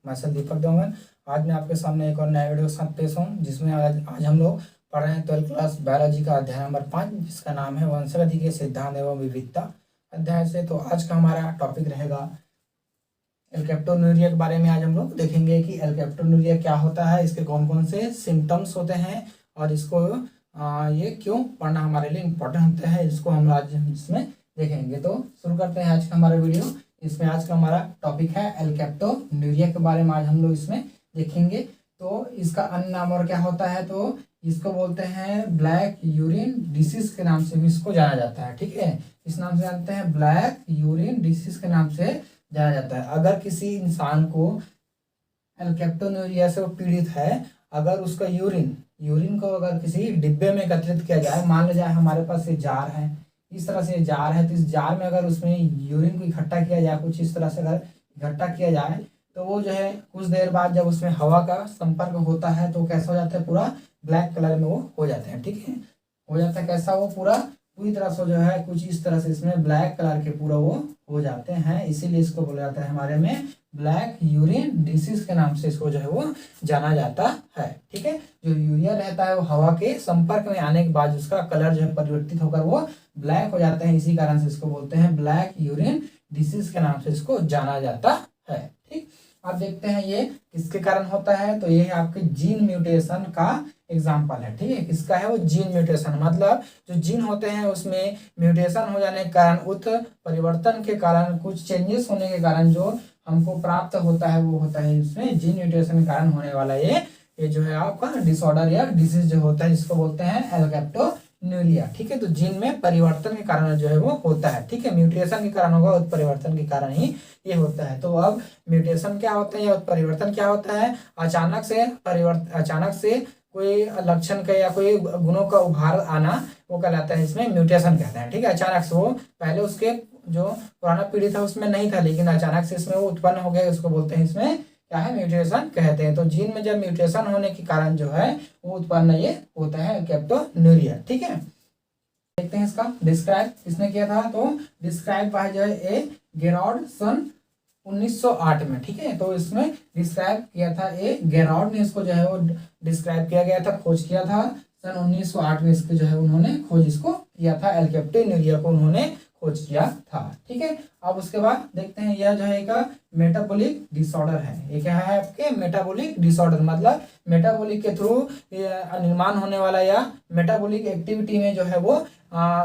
मैं सर दीपक देवगन। आज मैं आपके सामने एक और नया वीडियो के साथ पेश हूँ, जिसमें आज हम लोग पढ़ रहे हैं 12th क्लास बायोलॉजी का अध्याय नंबर 5, जिसका नाम है वंशगति के सिद्धांत एवं विविधता अध्याय से। तो आज का हमारा टॉपिक रहेगा एल्केप्टोन्यूरिया के बारे में। आज हम लोग देखेंगे कि एल्केप्टोन्यूरिया क्या होता है, इसके कौन कौन से सिम्टम्स होते हैं और इसको ये क्यों पढ़ना हमारे लिए इम्पोर्टेंट होता है, इसको हम आज इसमें देखेंगे। तो शुरू करते हैं आज का हमारा वीडियो। इसमें आज का हमारा टॉपिक है एल्केप्टोन्यूरिया के बारे में आज हम लोग इसमें देखेंगे। तो इसका अन्य नाम और क्या होता है, तो इसको बोलते हैं ब्लैक यूरिन डिसीज के नाम से भी इसको जाना जाता है। ठीक है, इस नाम से जानते हैं, ब्लैक यूरिन डिसीज के नाम से जाना जाता है। अगर किसी इंसान को एल्केप्टोन्यूरिया से वो पीड़ित है, अगर उसका यूरिन को अगर किसी डिब्बे में एकत्रित किया जाए, मान लिया जाए हमारे पास ये जार है, इस तरह से जार है, तो इस जार में अगर उसमें यूरिन को इकट्ठा किया जाए, कुछ इस तरह से अगर इकट्ठा किया जाए, तो वो जो है कुछ देर बाद जब उसमें हवा का संपर्क होता है तो कैसा हो जाता है, पूरा ब्लैक कलर में वो हो जाते हैं। ठीक है, हो जाता है कैसा, वो पूरी तरह से जो है कुछ इस तरह से इसमें ब्लैक कलर के पूरा वो हो जाते हैं। इसीलिए इसको बोला जाता है हमारे में ब्लैक यूरिन डिसीज के नाम से इसको जो है वो जाना जाता है। ठीक है, जो यूरिया रहता है वो हवा के संपर्क में आने के बाद उसका कलर जो है परिवर्तित होकर वो ब्लैक हो जाते हैं, इसी कारण से इसको बोलते हैं ब्लैक यूरिन डिसीज के नाम से इसको जाना जाता है। ठीक, आप देखते हैं ये किसके कारण होता है, तो ये है आपके जीन म्यूटेशन का एग्जाम्पल है। ठीक है, किसका है वो, जीन म्यूटेशन, मतलब जो जीन होते हैं उसमें म्यूटेशन हो जाने के कारण, उत्परिवर्तन के कारण, कुछ चेंजेस होने के कारण जो हमको प्राप्त होता है वो होता है इसमें जीन म्यूटेशन के कारण होने वाला ये जो है आपका डिसऑर्डर या डिसीज जो होता है, जिसको बोलते हैं एल्केप्टोन्यूरिया। ठीक है, तो जीन में परिवर्तन के कारण जो है वो होता है। ठीक है, म्यूटेशन के कारण होगा, उत्परिवर्तन के कारण ही ये होता है। तो अब म्यूटेशन क्या होता है या उत्परिवर्तन क्या होता है, अचानक से कोई लक्षण का या कोई गुणों का उभार आना, वो कहलाता है, इसमें म्यूटेशन कहते हैं। ठीक है, अचानक से वो पहले उसके जो पुराना पीढ़ी था उसमें नहीं था, लेकिन अचानक से इसमें वो उत्पन्न हो गया, उसको बोलते हैं इसमें क्या है, म्यूटेशन कहते हैं। तो जीन में जब म्यूटेशन होने के कारण जो है वो उत्पन्न ये होता है एल्केप्टोन्यूरिया। ठीक है, देखते हैं इसका डिस्क्राइब किसने किया था, तो डिस्क्राइब बाय जो है ए गेरार्ड सन 1908 में। ठीक है, तो इसमें डिस्क्राइब किया था ए गेरार्ड ने, इसको जो है वो डिस्क्राइब किया गया था, खोज किया था सन 1908 में। इसको जो है उन्होंने खोज इसको किया था, एल्केप्टोन्यूरिया को उन्होंने खोज किया था। ठीक है, अब उसके बाद देखते हैं यह जो है एक मेटाबॉलिक डिसऑर्डर है। ये क्या है आपके, मेटाबॉलिक डिसऑर्डर, मतलब मेटाबॉलिक के थ्रू निर्माण होने वाला या मेटाबॉलिक एक्टिविटी में जो है वो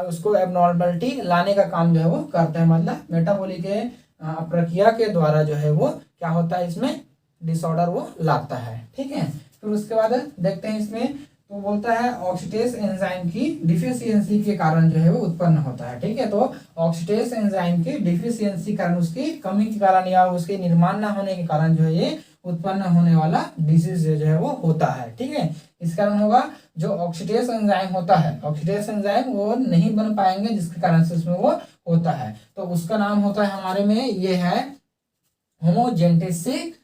उसको एबनॉर्मलिटी लाने का काम जो है वो करता है, मतलब मेटाबॉलिक प्रक्रिया के द्वारा जो है वो क्या होता है, इसमें डिसऑर्डर वो लाता है। ठीक है, फिर उसके बाद देखते हैं इसमें, तो बोलता है ऑक्सीडेज एंजाइम की डिफिशियंसी के कारण जो है वो उत्पन्न होता है। ठीक है, तो ऑक्सीडेज एंजाइम की डिफिशियंसी कारण, उसकी कमी के कारण या उसके निर्माण ना होने के कारण जो है ये उत्पन्न होने वाला डिसीज जो है वो होता है। ठीक है, इस कारण होगा जो ऑक्सीडेज एंजाइम होता है, ऑक्सीडेज एंजाइम वो नहीं बन पाएंगे, जिसके कारण से उसमें वो होता है। तो उसका नाम होता है हमारे में, ये है होमोजेनेटिक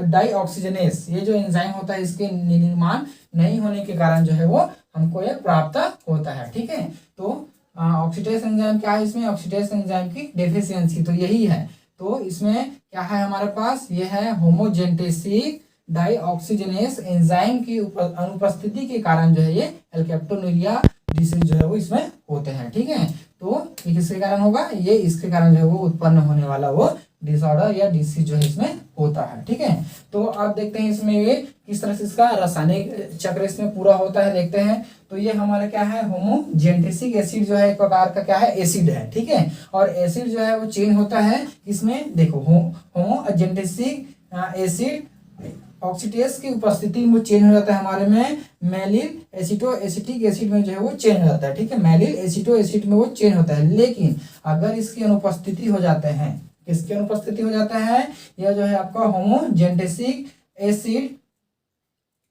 डाइऑक्सीजनेस। ये जो एंजाइम होता है इसके निर्माण नहीं होने के कारण जो है वो हमको ये प्राप्त होता है। ठीक है, तो ऑक्सीडेज एंजाइम क्या है, इसमें ऑक्सीडेज एंजाइम की डेफिशिएंसी तो यही है। तो इसमें क्या है हमारे पास, ये है होमोजेनेटिक डाइऑक्सीजनेस एंजाइम की अनुपस्थिति के कारण जो है ये एल्केप्टोन्यूरिया डिसीज जो है वो इसमें होते हैं। ठीक है, तो ये किसके कारण होगा, ये इसके कारण जो है वो उत्पन्न होने वाला वो डिसऑर्डर या डिसीज जो है इसमें होता है। ठीक है, तो आप देखते हैं इसमें ये किस तरह से इसका रासायनिक चक्र इसमें पूरा होता है, देखते हैं। तो ये हमारा क्या है, होमोजेनेटिक एसिड जो है एक प्रकार का क्या है, एसिड है। ठीक है, और एसिड जो है वो चेंज होता है इसमें, देखो होमोजेनेटिक एसिड ऑक्सीडेज की उपस्थिति में चेंज हो जाता है हमारे में मेलिल एसिटोएसिटिक एसिड में जो है वो चेंज हो जाता है। ठीक है, मेलिल एसिटो एसिड में वो चेंज होता है, लेकिन अगर इसकी अनुपस्थिति हो जाते हैं, किसकी अनुपस्थिति हो जाता है, यह जो है आपका होमोजेनेटिक एसिड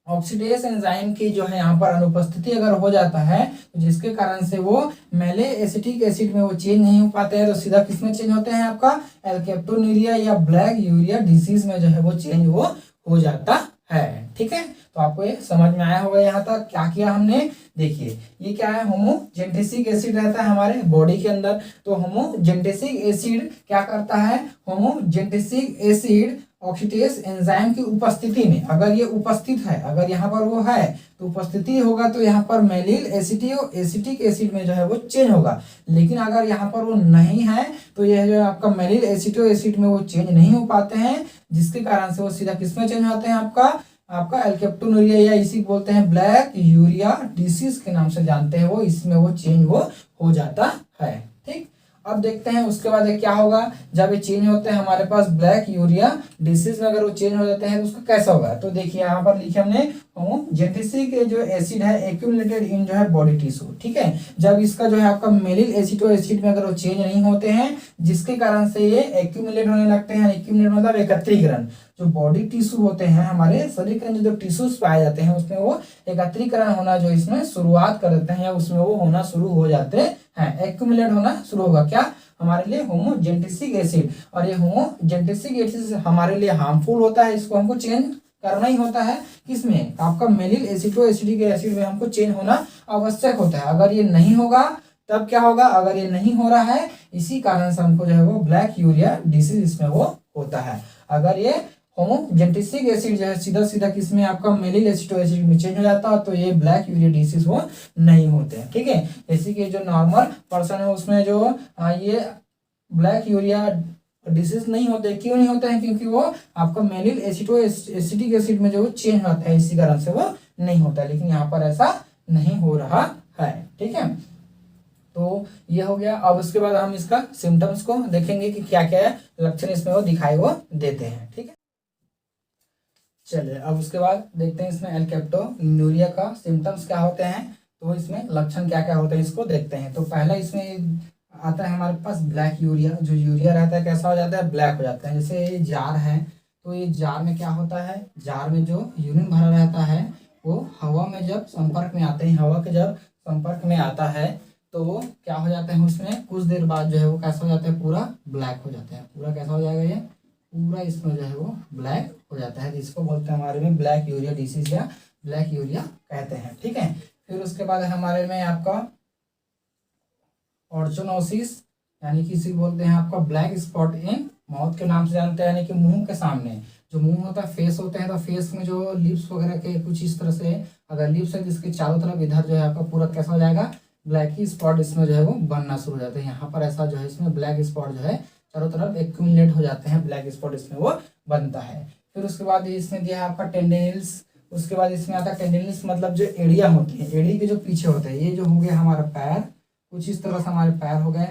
ऑक्सीडेज एंजाइम की जो है यहाँ पर अनुपस्थिति अगर हो जाता है, तो जिसके कारण से वो मेले एसिटिक एसिड में वो चेंज नहीं हो पाते हैं, तो सीधा किसमें चेंज होते हैं, आपका एल्केप्टोन्यूरिया या ब्लैक यूरिया डिसीज में जो है वो चेंज वो हो जाता है। ठीक है, तो आपको ये समझ में आया होगा यहाँ तक क्या किया हमने। देखिए ये क्या है, होमोजेंटेसिक एसिड रहता है हमारे बॉडी के अंदर। तो होमोजेंटेसिक एसिड क्या करता है, होमोजेंटेसिक एसिड ऑक्सीडेज एंजाइम की उपस्थिति में, अगर ये उपस्थित है, अगर यहाँ पर वो है तो उपस्थिति होगा तो यहाँ पर मेलिल एसिटिक एसिड में जो है वो चेंज होगा। लेकिन अगर यहाँ पर वो नहीं है तो यह जो आपका मेलिल एसिटो एसिड में वो चेंज नहीं हो पाते हैं, जिसके कारण से वो सीधा किसमें चेंज होते हैं, आपका एल्केप्टोनूरिया या इसी को बोलते हैं ब्लैक यूरिया डिसीज के नाम से जानते हैं वो, इसमें वो चेंज वो हो जाता है। ठीक, अब देखते हैं उसके बाद क्या होगा जब ये चेंज होते हैं हमारे पास ब्लैक यूरिया डिसीज में, अगर वो चेंज हो जाते हैं तो उसका कैसा होगा। तो देखिए यहाँ पर लिखे हमने होमोजेंटेसिक जो एसिड है एक्यूमुलेटेड इन जो है बॉडी टिश्यू। ठीक है, जब इसका जो है आपका मेलिल एसिटो एसिड में अगर वो चेंज नहीं होते हैं, जिसके कारण से ये एक्यूमुलेट होने लगते हैं। एक्यूमुलेट मतलब एकत्रीकरण, जो बॉडी टिश्यू होते हैं हमारे शरीर के अंदर जो टिश्यूज पाए जाते हैं उसमें वो एकत्रीकरण होना जो इसमें शुरुआत कर देते हैं या उसमें वो होना शुरू हो जाते हैं, एक्यूमुलेट होना शुरू होगा क्या हमारे लिए होमोजेंटेसिक एसिड। और ये होमोजेंटेसिक एसिड हमारे लिए हार्मफुल होता है, इसको हमको चेंज करना ही होता है। किसमें, आपका मेलिल एसिटो एसिडिक एसिड में हमको चेंज होना आवश्यक होता है। अगर ये नहीं होगा तब क्या होगा, अगर ये नहीं हो रहा है इसी कारण से हमको जो है वो ब्लैक यूरिया डिसीज इसमें वो होता है। अगर ये होमोजेंटेसिक एसिड जो है सीधा सीधा किसमें आपका मेलिल एसिटो एसिड में चेंज हो जाता है तो ये ब्लैक यूरिया डिसीज वो नहीं होते हैं। ठीक है, जैसे कि जो नॉर्मल पर्सन है उसमें जो ये ब्लैक यूरिया डिसीज नहीं होते। क्यों नहीं होते हैं, क्योंकि वो आपका मेलिल एसिटो एसिडिक एसिड में जो चेंज होता है इसी कारण से वो नहीं होता है। लेकिन यहाँ पर ऐसा नहीं हो रहा है। ठीक है, तो ये हो गया। अब उसके बाद हम इसका सिम्टम्स को देखेंगे कि क्या क्या है लक्षण इसमें वो दिखाई वो देते हैं। ठीक है, चलिए अब उसके बाद देखते हैं इसमें एल्केप्टोनूरिया का सिम्टम्स क्या होते हैं, तो इसमें लक्षण क्या क्या होते हैं इसको देखते हैं। तो पहला इसमें आता है हमारे पास ब्लैक यूरिया। जो यूरिया रहता है कैसा हो जाता है, ब्लैक हो जाता है। जैसे ये जार है तो ये जार में क्या होता है, जार में जो यूरिन भरा रहता है वो हवा में जब संपर्क में आते हैं, हवा के जब संपर्क में आता है तो वो क्या हो जाता है, उसमें कुछ देर बाद जो है वो कैसा हो जाता है, पूरा ब्लैक हो जाता है। पूरा कैसा हो जाएगा, ये पूरा इसमें जो है वो ब्लैक हो जाता है, जिसको बोलते हैं हमारे में ब्लैक यूरिया डिसीज या ब्लैक यूरिया कहते हैं। ठीक है, फिर उसके बाद हमारे में आपका ऑर्चोनोसिस, यानी कि इसी बोलते हैं आपका ब्लैक स्पॉट इन माउथ के नाम से जानते हैं, यानी कि मुंह के सामने जो मुंह होता है, फेस होते हैं, तो फेस में जो लिप्स वगैरह के कुछ इस तरह से अगर लिप्स है जिसके चारों तरफ इधर जो है आपका पूरा कैसा हो जाएगा, ब्लैक ही स्पॉट इसमें जो है वो बनना शुरू हो जाते हैं। यहाँ पर ऐसा जो है इसमें ब्लैक स्पॉट जो है चारों तरफ एक्यूमुलेट हो जाते हैं, ब्लैक स्पॉट इसमें वो बनता है। फिर उसके बाद इसमें दिया है आपका टेंडेनिल्स। उसके बाद इसमें आता है टेंडेनिल्स मतलब जो एड़ियाँ होती हैं, एड़ी के जो पीछे होते हैं, ये जो हो गया हमारा पैर, कुछ इस तरह से हमारे पैर हो गए,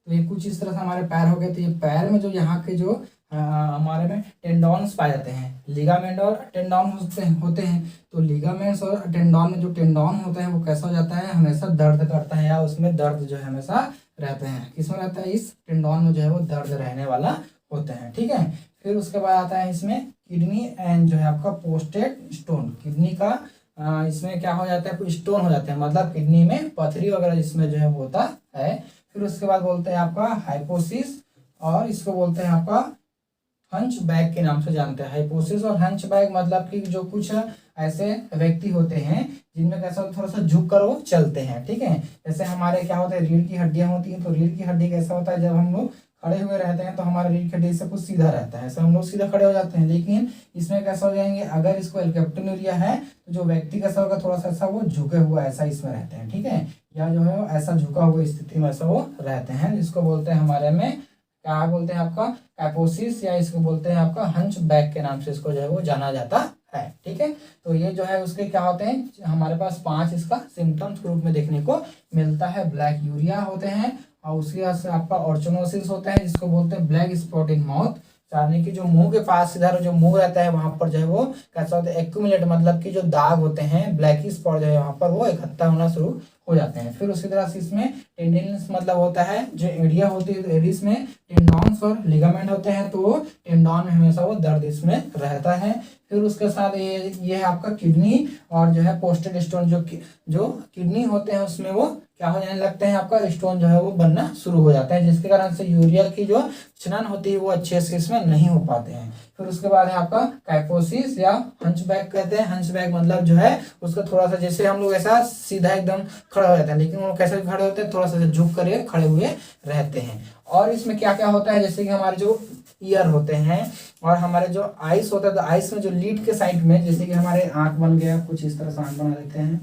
तो ये कुछ इस तरह से हमारे पैर हो गए। तो ये पैर में जो यहाँ के जो हमारे में टेंडॉन्स पाए जाते हैं, लिगामेंट और टेंडॉन होते हैं। तो लिगामेंट्स और टेंडॉन में जो टेंडॉन होता है वो कैसा हो जाता है, हमेशा दर्द करता है या उसमें दर्द जो है हमेशा रहते हैं। किसमें रहता है, इस टेंडॉन में जो है वो दर्द रहने वाला होते हैं। ठीक है, फिर उसके बाद आता है इसमें किडनी एंड जो है आपका पोस्टेड स्टोन, किडनी का इसमें क्या हो जाता है, कोई स्टोन हो जाते हैं, मतलब किडनी में पथरी वगैरह जिसमें जो है होता है। फिर उसके बाद बोलते हैं आपका हाइपोसिस, और इसको बोलते हैं आपका हंच बैग के नाम से जानते हैं। हाइपोसिस और हंच बैग मतलब कि जो कुछ ऐसे व्यक्ति होते हैं जिनमें कैसा थोड़ा सा झुक कर वो चलते हैं। ठीक है, जैसे हमारे क्या होता है, रीढ़ की हड्डियां होती हैं, तो रीढ़ की हड्डी कैसा होता है, जब हम लोग खड़े हुए रहते हैं तो हमारे रीढ़ की हड्डी से कुछ सीधा रहता है, ऐसे हम लोग सीधा खड़े हो जाते हैं। लेकिन इसमें कैसा हो जाएंगे, अगर इसको एल्केप्टोनूरिया है तो जो व्यक्ति कैसा होगा, थोड़ा सा ऐसा वो झुके हुआ ऐसा इसमें रहते हैं। ठीक है, या जो है ऐसा झुका हुआ स्थिति में ऐसा वो रहते हैं, जिसको बोलते हैं हमारे में क्या बोलते हैं आपका कैपोसिस, या इसको बोलते हैं आपका हंच बैग के नाम से इसको जो है वो जाना जाता है। ठीक है, तो ये जो है उसके क्या होते हैं, हमारे पास 5 इसका सिम्टम्स के रूप में देखने को मिलता है। ब्लैक यूरिया होते हैं, और उसके बाद से आपका ऑर्चोनोसिस होता है जिसको बोलते हैं ब्लैक स्पॉट इन माउथ, यानी कि जो मुंह के पास इधर जो मुंह रहता है वहां पर जो है वो कैसा होता है, एक्यूमुलेट मतलब कि जो दाग होते हैं, ब्लैक स्पॉट जो है वहां पर वो इकट्ठा होना शुरू हो जाते हैं। फिर उसकी तरह से इसमें टेंडिनस मतलब होता है जो एड़िया होती है, तो एड़ीज में टेंडॉन्स और लिगामेंट होते हैं, तो टेंडॉन में हमेशा वो दर्द इसमें रहता है। फिर उसके साथ ये है आपका किडनी और जो है पोस्टेड स्टोन, जो किडनी होते हैं उसमें वो क्या हो जाने लगते हैं, आपका स्टोन जो है वो बनना शुरू हो जाता है, जिसके कारण से यूरिया की जो चलन होती है वो अच्छे से इसमें नहीं हो पाते हैं। फिर उसके बाद है आपका काइफोसिस या हंचबैक कहते हैं। हंचबैक मतलब जो है उसका थोड़ा सा, जैसे हम लोग ऐसा सीधा एकदम खड़ा हो जाते हैं, लेकिन वो कैसे खड़े होते हैं, थोड़ा सा झुक कर खड़े हुए रहते हैं। और इसमें क्या क्या होता है, जैसे कि हमारे जो ईयर होते हैं और हमारे जो आइस होता है, तो आइस में जो लीड के साइड में, जैसे कि हमारे आंख बन गया, कुछ इस तरह से आंख बना देते हैं,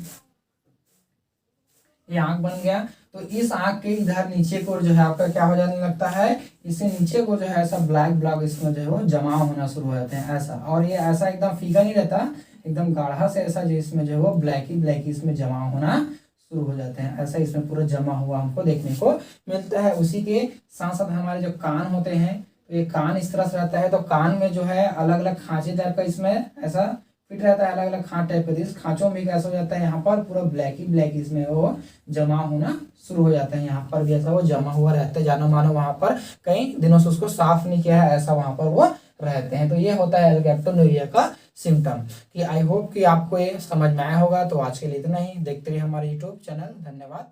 ये आंख बन गया, तो इस आंख के इधर नीचे को जो है आपका क्या हो जाने लगता है, इससे नीचे को जो है ऐसा ब्लैक ब्लॉक इसमें जो है वो जमा होना शुरू हो जाते हैं ऐसा। और ये ऐसा एकदम फीका नहीं रहता, एकदम गाढ़ा से ऐसा, जो इसमें जो है वो ब्लैक ही इसमें जमा होना शुरू हो जाते हैं, ऐसा इसमें पूरा जमा हुआ हमको देखने को मिलता है। उसी के साथ साथ हमारे जो कान होते हैं, तो ये कान इस तरह से रहता है, तो कान में जो है अलग अलग खांचे टाइप का इसमें ऐसा फिट रहता है, अलग अलग खांच टाइप का। इस खांचों में कैसा हो जाता है, यहाँ पर पूरा ब्लैक ही इसमें वो जमा होना शुरू हो जाता है। यहाँ पर भी ऐसा वो जमा हुआ रहता है, जानो मानो वहां पर कई दिनों से उसको साफ नहीं किया है, ऐसा वहां पर वो रहते हैं। तो ये होता है एल्गैप्टोन्यूरिया का सिम्टम। कि आई होप कि आपको ये समझ में आया होगा। तो आज के लिए इतना ही। देखते रहिए हमारे यूट्यूब चैनल। धन्यवाद।